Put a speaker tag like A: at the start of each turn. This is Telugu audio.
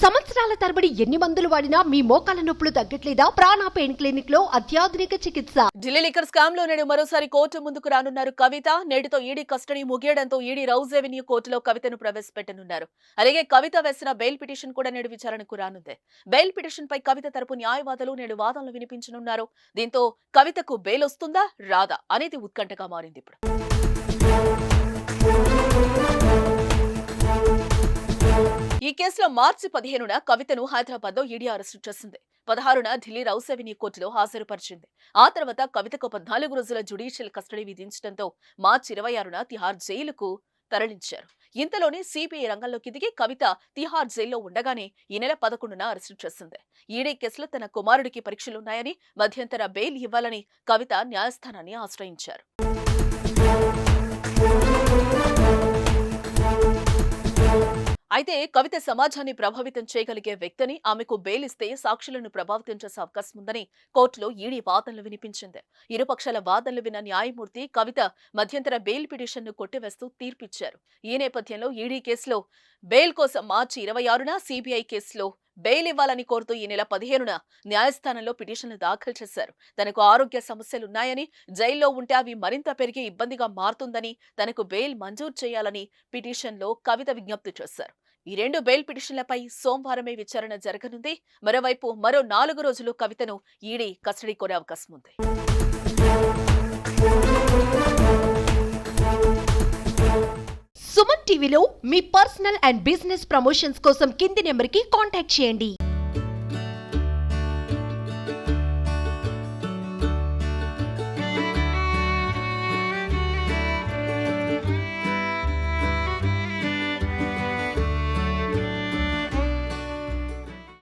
A: సంవత్సరాల తరబడి ఎన్ని మందులు వాడినా మీ మోకాల నొప్పులు తగ్గట్లేదా? ప్రాణ పెయిన్ క్లినిక్ లో అత్యాధునిక చికిత్స.
B: ఢిల్లీ లిక్కర్ స్కామ్ లో నేడు మరోసారి కోర్టు ముందుకు రానున్నారు కవిత. నేటితో ఈడీ కస్టడీ ముగియడంతో ఈడీ రౌజ్ రెవెన్యూ కోర్టులో కవితను ప్రవేశపెట్టనున్నారు. అలాగే కవిత వేసిన బెయిల్ పిటిషన్ కూడా నేడు విచారణకు రానుంది. బెయిల్ పిటిషన్ పై కవిత తరపు న్యాయవాదులు నేడు వాదనలు వినిపించనున్నారు. దీంతో కవితకు బెయిల్ వస్తుందా రాదా అనేది ఉత్కంఠగా మారింది. ఇప్పుడు ఈ కేసులో మార్చి 15న కవితను హైదరాబాద్ లో ఈడీ అరెస్టు చేసింది. 16న ఢిల్లీ రౌజ్ రెవెన్యూ కోర్టులో హాజరుపరిచింది. ఆ తర్వాత కవితకు 14 రోజుల జ్యుడిషియల్ కస్టడీ విధించడంతో మార్చి 26న తిహార్ జైలుకు తరలించారు. ఇంతలోనే సిబిఐ రంగంలోకి దిగి కవిత తిహార్ జైల్లో ఉండగానే ఈ నెల 11న అరెస్టు చేసింది. ఈడీ కేసులో తన కుమారుడికి పరీక్షలున్నాయని, మధ్యంతర బెయిల్ ఇవ్వాలని కవిత న్యాయస్థానాన్ని ఆశ్రయించారు. అయితే కవిత సమాజాన్ని ప్రభావితం చేయగలిగే వ్యక్తిని, ఆమెకు బెయిల్ ఇస్తే సాక్షులను ప్రభావితం చేసే అవకాశం ఉందని కోర్టులో ఈడీ వాదనలు వినిపించింది. ఇరుపక్షాల వాదనలు విన్న న్యాయమూర్తి కవిత మధ్యంతర బెయిల్ పిటిషన్ ను కొట్టివేస్తూ తీర్పిచ్చారు. ఈ నేపథ్యంలో ఈడీ కేసులో బెయిల్ కోసం మార్చి 26న, సిబిఐ కేసులో బెయిల్ ఇవ్వాలని కోరుతూ ఈ నెల 15న న్యాయస్థానంలో పిటిషన్లు దాఖలు చేశారు. తనకు ఆరోగ్య సమస్యలున్నాయని, జైల్లో ఉంటే అవి మరింత పెరిగి ఇబ్బందిగా మారుతుందని, తనకు బెయిల్ మంజూరు చేయాలని పిటిషన్లో కవిత విజ్ఞప్తి చేశారు. ఈ 2 బెయిల్ పిటిషన్లపై సోమవారమే విచారణ జరగనుంది. మరోవైపు మరో 4 రోజులు కవితను ఈడీ కస్టడీ కోరే అవకాశం ఉంది.
A: సుమన్ టీవీలో మీ పర్సనల్ అండ్ బిజినెస్ ప్రమోషన్స్ కోసం కింది నెంబర్కి కాంటాక్ట్ చేయండి.